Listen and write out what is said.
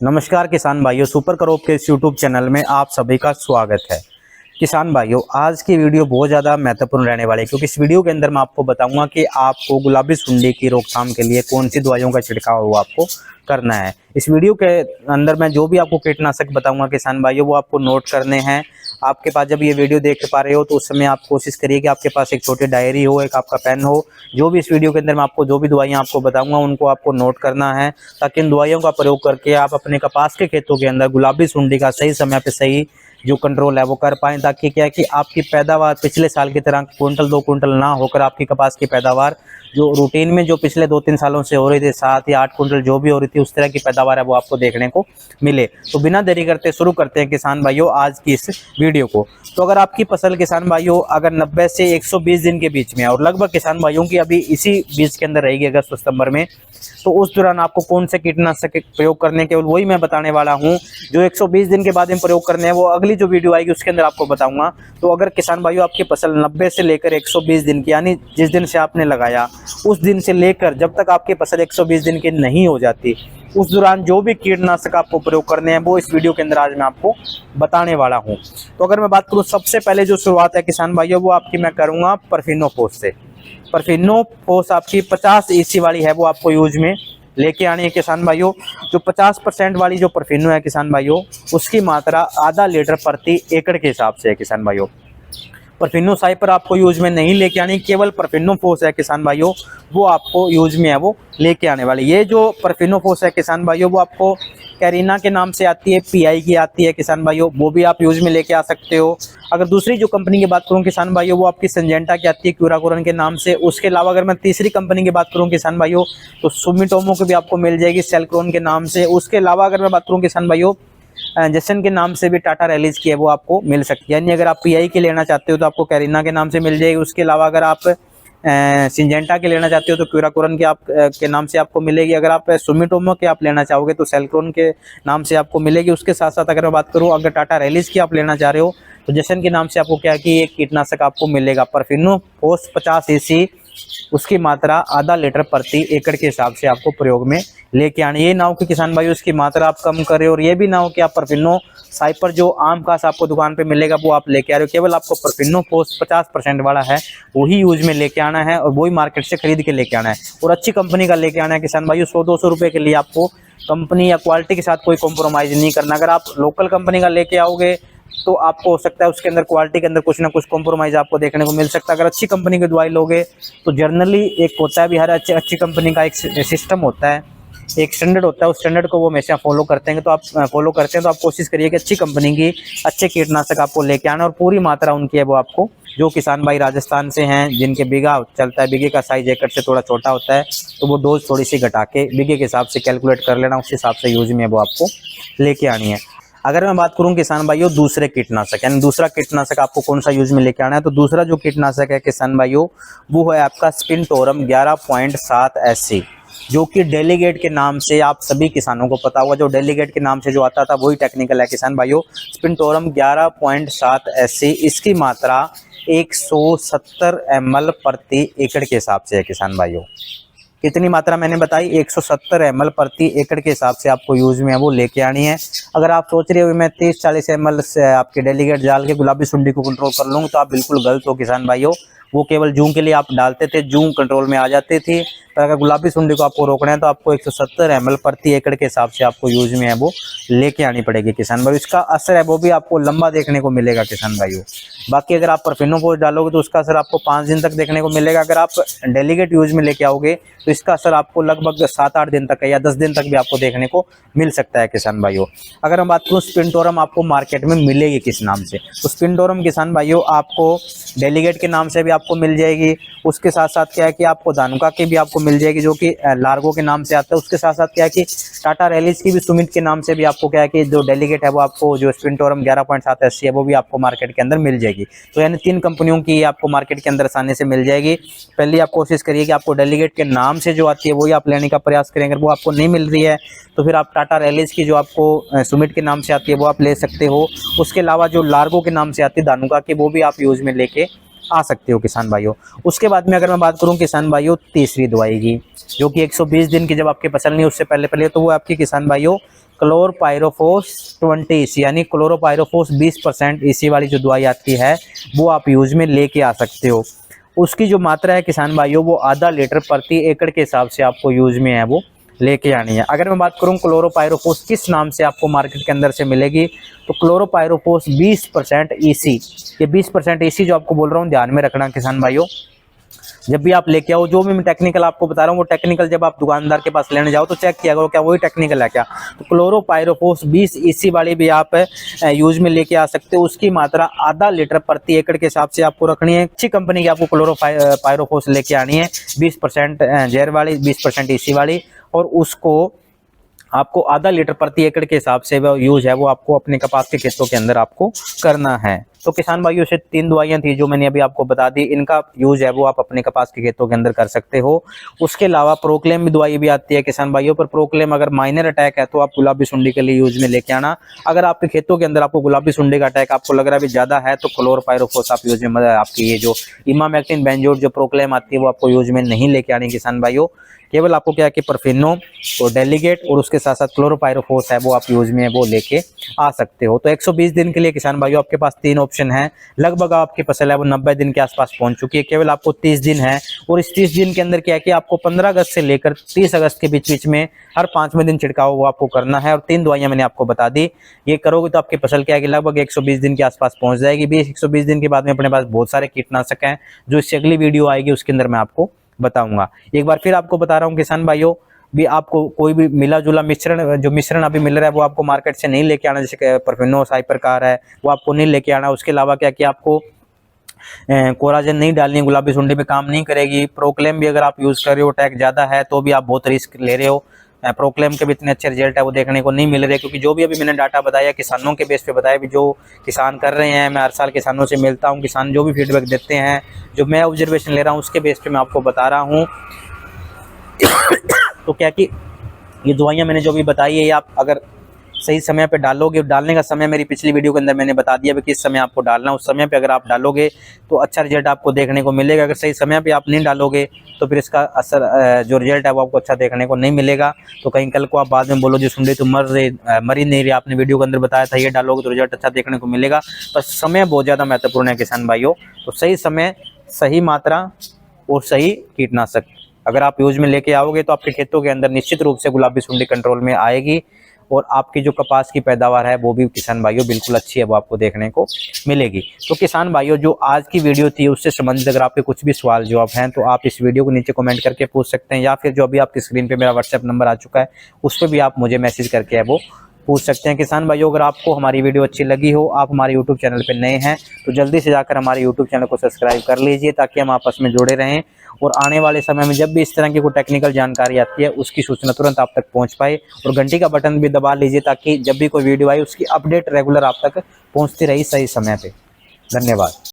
नमस्कार किसान भाइयों, सुपर क्रॉप के इस यूट्यूब चैनल में आप सभी का स्वागत है। किसान भाइयों, आज की वीडियो बहुत ज़्यादा महत्वपूर्ण रहने वाली है क्योंकि इस वीडियो के अंदर मैं आपको बताऊंगा कि आपको गुलाबी सुंडी की रोकथाम के लिए कौन सी दवाइयों का छिड़काव वो आपको करना है। इस वीडियो के अंदर मैं जो भी आपको कीटनाशक बताऊंगा किसान भाइयों, वो आपको नोट करने हैं। आपके पास जब ये वीडियो देख पा रहे हो तो उस समय आप कोशिश करिए कि आपके पास एक छोटी डायरी हो, एक आपका पेन हो। जो भी इस वीडियो के अंदर मैं आपको जो भी दवाइयाँ आपको बताऊंगा उनको आपको नोट करना है, ताकि इन दवाइयों का प्रयोग करके आप अपने कपास के खेतों के अंदर गुलाबी सुंडी का सही समय पे सही जो कंट्रोल है वो कर पाएँ, ताकि क्या है कि आपकी पैदावार पिछले साल की तरह क्विंटल 2 क्विंटल ना होकर आपकी कपास की पैदावार जो रूटीन में जो पिछले 2-3 सालों से हो रही थी 7 या 8 क्विंटल जो भी हो रही थी, उस तरह की पैदावार है वो आपको देखने को मिले। तो बिना देरी करते शुरू करते हैं किसान भाइयों आज की इस वीडियो को। तो अगर आपकी फसल किसान भाइयों अगर 90 से 120 दिन के बीच में है और लगभग किसान भाइयों की अभी इसी बीच के अंदर रहेगी अगस्त सितंबर में, तो उस दौरान आपको कौन से कीटनाशक प्रयोग करने केवल वही मैं बताने वाला हूं। जो 120 दिन के बाद में प्रयोग करने हैं वो अगली जो वीडियो आएगी उसके अंदर आपको बताऊंगा। तो अगर किसान भाइयों आपकी फसल 90 से लेकर 120 दिन की, यानी जिस दिन से आपने लगाया उस दिन से लेकर जब तक आपकी फसल 120 दिन की नहीं हो जाती, उस दौरान जो भी कीटनाशक आपको प्रयोग करने हैं वो इस वीडियो के अंदर आज मैं आपको बताने वाला हूं। तो अगर मैं बात करूं, सबसे पहले जो शुरुआत है किसान भाइयों वो आपकी मैं करूंगा परफिनोफोस से। परफिनोफोस आपकी 50 EC वाली है वो आपको यूज में लेके आनी है किसान भाइयों। जो 50% वाली जो परफिनो है किसान भाइयों, उसकी मात्रा आधा लीटर प्रति एकड़ के हिसाब से है किसान भाइयों। परफिनो साइपर आपको यूज में नहीं लेके आनी, केवल परफिनोफोस है किसान भाइयों वो आपको यूज में है वो लेके आने वाली। ये जो परफिनोफोस है किसान भाइयों वो आपको कैरिना के नाम से आती है, PI की आती है किसान भाइयों, वो भी आप यूज में लेके आ सकते हो। अगर दूसरी जो कंपनी की बात करूं किसान भाइयों वो आपकी सिंजेंटा की आती है क्यूराकोरन के नाम से। उसके अलावा अगर मैं तीसरी कंपनी की बात करूं किसान भाइयों तो सुमिटोमो की भी आपको मिल जाएगी सेल्क्रोन के नाम से। उसके अलावा अगर मैं बात करूं किसान भाइयों जैसन के नाम से भी टाटा रिलीज की है वो आपको मिल सकती है। यानी अगर आप PI के लेना चाहते हो तो आपको कैरिना के नाम से मिल जाएगी। उसके अलावा अगर आप सिंजेंटा के लेना चाहते हो तो क्यूराकोरन के के नाम से आपको मिलेगी। अगर आप सुमिटोमो के आप लेना चाहोगे तो सेल्क्रोन के नाम से आपको मिलेगी। उसके साथ साथ अगर मैं बात करूं अगर टाटा रिलीज की आप लेना चाह रहे हो तो जैसन के नाम से आपको क्या है कि एक कीटनाशक आपको मिलेगा परफिनोफोस 50 EC, उसकी मात्रा आधा लीटर प्रति एकड़ के हिसाब से आपको प्रयोग में लेके आनी। ये ना हो कि किसान भाई उसकी मात्रा आप कम करें, और ये भी ना हो कि आप परफिनो साइपर जो आम खास आपको दुकान पे मिलेगा वो आप लेके आ रहे हो। केवल आपको परफिनोफोस 50% वाला है वही यूज में लेके आना है और वही मार्केट से खरीद के लेके आना है, और अच्छी कंपनी का लेके आना है किसान भाई। 100-200 रुपये के लिए आपको कंपनी या क्वालिटी के साथ कोई कॉम्प्रोमाइज़ नहीं करना। अगर आप लोकल कंपनी का लेके आओगे तो आपको हो सकता है उसके अंदर क्वालिटी के अंदर कुछ ना कुछ कॉम्प्रोमाइज़ आपको देखने को मिल सकता है। अगर अच्छी कंपनी की दवाई लोगे तो जनरली एक होता है भी, हर अच्छी कंपनी का एक सिस्टम होता है, एक स्टैंडर्ड होता है, उस स्टैंडर्ड को वो हमेशा फॉलो करते हैं। तो आप फॉलो करते हैं तो आप कोशिश करिए कि अच्छी कंपनी की अच्छे कीटनाशक आपको लेके आना, और पूरी मात्रा उनकी है वो आपको, जो किसान भाई राजस्थान से हैं जिनके बीघा चलता है, बीघे का साइज एकड़ से थोड़ा छोटा होता है, तो वो डोज थोड़ी सी घटा के बीघे के हिसाब से कैलकुलेट कर लेना, उस हिसाब से यूज में वो आपको लेके आनी है। अगर मैं बात करूं किसान भाइयों दूसरे कीटनाशक, यानी दूसरा कीटनाशक आपको कौन सा यूज में लेके आना है, तो दूसरा जो कीटनाशक है किसान भाइयों वो है आपका स्पिनटोरम 11.7 SC, जो कि डेलीगेट के नाम से आप सभी किसानों को पता होगा। जो डेलीगेट के नाम से जो आता था वही टेक्निकल है किसान भाइयों। स्पिनटोरम 11.7 SC, इसकी मात्रा 170 ml प्रति एकड़ के हिसाब से है किसान भाइयों। कितनी मात्रा मैंने बताई, 170 ml प्रति एकड़ के हिसाब से आपको यूज में है वो लेके आनी है। अगर आप सोच रहे हो मैं 30-40 ml से आपके डेलीगेट डाल के गुलाबी सुंडी को कंट्रोल कर लूँगा, तो आप बिल्कुल गलत हो किसान भाइयों। वो केवल जूं के लिए आप डालते थे, जूं कंट्रोल में आ जाती थी, पर अगर गुलाबी सुंडी को आपको रोकना है तो आपको 170 ml प्रति एकड़ के हिसाब से आपको यूज में है वो लेके आनी पड़ेगी किसान भाई। इसका असर है वो भी आपको लंबा देखने को मिलेगा किसान भाइयों। बाकी अगर आप परफिनोफोस डालोगे तो उसका असर आपको 5 दिन तक देखने को मिलेगा। अगर आप डेलीगेट यूज में लेके आओगे तो इसका असर आपको लगभग 7-8 दिन तक या 10 दिन तक भी आपको देखने को मिल सकता है किसान भाइयों। अगर हम बात करूँ स्पिनटोरम आपको मार्केट में मिलेगी किस नाम से, तो स्पिनटोरम किसान भाइयों आपको डेलीगेट के नाम से भी आपको मिल जाएगी। उसके साथ साथ क्या है कि आपको धानुका की भी आपको मिल जाएगी जो कि लार्गो के नाम से आता है। उसके साथ साथ क्या है कि टाटा रिलीज की भी सुमित के नाम से भी आपको क्या है कि जो डेलीगेट है वो आपको जो स्पिनटोरम 11.7 SC है वो भी आपको मार्केट के अंदर मिल जाएगी। तो यानी 3 कंपनियों की आपको मार्केट के अंदर आसानी से मिल जाएगी। पहले आप कोशिश करिए कि आपको डेलीगेट के नाम से जो आती है वही आप लेने का प्रयास करें। अगर वो आपको नहीं मिल रही है तो फिर आप टाटा रिलीज की जो आपको सुमित के नाम से आती है वो आप ले सकते हो। उसके अलावा जो लार्गो के नाम से आती है धानुका की, वो भी आप यूज में लेके आ सकते हो किसान भाइयों। उसके बाद में अगर मैं बात करूं किसान भाइयों तीसरी दवाई की, जो कि 120 दिन की जब आपकी फसल नहीं उससे पहले तो वो आपकी किसान भाइयों क्लोरोपाइरोफॉस 20 EC यानी क्लोरोपाइरोफॉस 20% EC वाली जो दवाई आती है वो आप यूज में लेके आ सकते हो। उसकी जो मात्रा है किसान भाइयों वो आधा लीटर प्रति एकड़ के हिसाब से आपको यूज में है वो लेके आनी है। अगर मैं बात करूं क्लोरोपाइरोफॉस किस नाम से आपको मार्केट के अंदर से मिलेगी, तो क्लोरोपाइरोफॉस 20% EC, ये 20% EC जो आपको बोल रहा हूँ ध्यान में रखना किसान भाइयों। जब भी आप लेके आओ, जो भी मैं टेक्निकल आपको बता रहा हूँ वो टेक्निकल जब आप दुकानदार के पास लेने जाओ तो चेक किया करो क्या वही टेक्निकल है क्या। तो क्लोरोपाइरोफॉस 20 EC वाली भी आप यूज में लेके आ सकते हो। उसकी मात्रा आधा लीटर प्रति एकड़ के हिसाब से आपको रखनी है। अच्छी कंपनी की आपको क्लोरोपाइरोफॉस लेके आनी है, 20% जहर वाली, 20% EC वाली, और उसको आपको आधा लीटर प्रति एकड़ के हिसाब से वो यूज है वो आपको अपने कपास के खेतों के अंदर आपको करना है। तो किसान भाइयों से 3 दवाइयां थी जो मैंने अभी आपको बता दी, इनका यूज है वो आप अपने कपास के खेतों के अंदर कर सकते हो। उसके अलावा प्रोक्लेम भी दवाई भी आती है किसान भाइयों, पर प्रोक्लेम अगर माइनर अटैक है तो आप गुलाबी सुंडी के लिए यूज में लेके आना। अगर आपके खेतों के अंदर आपको गुलाबी सुंडी का अटैक आपको लग रहा है भी ज्यादा है तो क्लोरोपाइरोफॉस आप यूज में, आपकी ये जो इमामेक्टिन बेंजोएट जो प्रोक्लेम आती है वो आपको यूज में नहीं लेके आनी किसान भाइयों। केवल आपको क्या है कि परफिनो और डेलीगेट और उसके साथ साथ क्लोरोपाइरोफॉस है वो आप यूज में वो लेके आ सकते हो। तो 120 दिन के लिए किसान भाइयों आपके पास 3 ऑप्शन है। लगभग आपकी फसल है वो 90 दिन के आसपास पहुंच चुकी है, केवल आपको 30 दिन है। और इस 30 दिन के अंदर क्या है कि आपको 15 अगस्त से लेकर 30 अगस्त के बीच में हर 5वें दिन छिड़काव वो आपको करना है। और 3 दवाइयां मैंने आपको बता दी, ये करोगे तो आपकी फसल क्या है कि लगभग 120 दिन के आसपास पहुंच जाएगी। 120 दिन के बाद में अपने पास बहुत सारे कीटनाशक हैं जो इससे अगली वीडियो आएगी उसके अंदर मैं आपको बताऊंगा। एक बार फिर आपको बता रहा हूं किसान भाइयों, भी आपको कोई भी मिला जुला मिश्रण, जो मिश्रण अभी मिल रहा है वो आपको मार्केट से नहीं लेके आना। जैसे परफिनो साइपरकार है वो आपको नहीं लेके आना। उसके अलावा क्या कि आपको कोराजन नहीं डालनी, गुलाबी सुंडी पे काम नहीं करेगी। प्रोक्लेम भी अगर आप यूज कर रहे हो अटैक ज्यादा है तो भी आप बहुत रिस्क ले रहे हो। प्रोक्लेम के भी इतने अच्छे रिजल्ट है वो देखने को नहीं मिल रहे, क्योंकि जो भी अभी मैंने डाटा बताया किसानों के बेस पे बताया, भी जो किसान कर रहे हैं, मैं हर साल किसानों से मिलता हूं, किसान जो भी फीडबैक देते हैं, जो मैं ऑब्जर्वेशन ले रहा हूं उसके बेस पे मैं आपको बता रहा हूं। तो क्या कि ये दवाइयां मैंने जो भी बताई है, आप अगर सही समय पे डालोगे, डालने का समय मेरी पिछली वीडियो के अंदर मैंने बता दिया कि किस समय आपको डालना, उस समय पे अगर आप डालोगे तो अच्छा रिजल्ट आपको देखने को मिलेगा। अगर सही समय पे आप नहीं डालोगे तो फिर इसका असर, जो रिजल्ट है वो आपको अच्छा देखने को नहीं मिलेगा। तो कहीं कल को आप बाद में बोलो जी सुंडी तो मर ही नहीं रही, आपने वीडियो के अंदर बताया था ये डालोगे तो रिजल्ट अच्छा देखने को मिलेगा। पर समय बहुत ज़्यादा महत्वपूर्ण है किसान भाइयों। तो सही समय, सही मात्रा और सही कीटनाशक अगर आप यूज में लेके आओगे तो आपके खेतों के अंदर निश्चित रूप से गुलाबी सुंडी कंट्रोल में आएगी, और आपकी जो कपास की पैदावार है वो भी किसान भाइयों बिल्कुल अच्छी है वो आपको देखने को मिलेगी। तो किसान भाइयों जो आज की वीडियो थी उससे संबंधित अगर आपके कुछ भी सवाल जवाब हैं तो आप इस वीडियो को नीचे कमेंट करके पूछ सकते हैं, या फिर जो अभी आपकी स्क्रीन पे मेरा व्हाट्सएप नंबर आ चुका है उस पर भी आप मुझे मैसेज करके है वो पूछ सकते हैं। किसान भाइयों अगर आपको हमारी वीडियो अच्छी लगी हो, आप हमारे यूट्यूब चैनल पर नए हैं तो जल्दी से जाकर हमारे यूट्यूब चैनल को सब्सक्राइब कर लीजिए, ताकि हम आपस में जुड़े रहें और आने वाले समय में जब भी इस तरह की कोई टेक्निकल जानकारी आती है उसकी सूचना तुरंत आप तक पहुंच पाए। और घंटी का बटन भी दबा लीजिए ताकि जब भी कोई वीडियो आए उसकी अपडेट रेगुलर आप तक पहुंचती रही सही समय पे। धन्यवाद।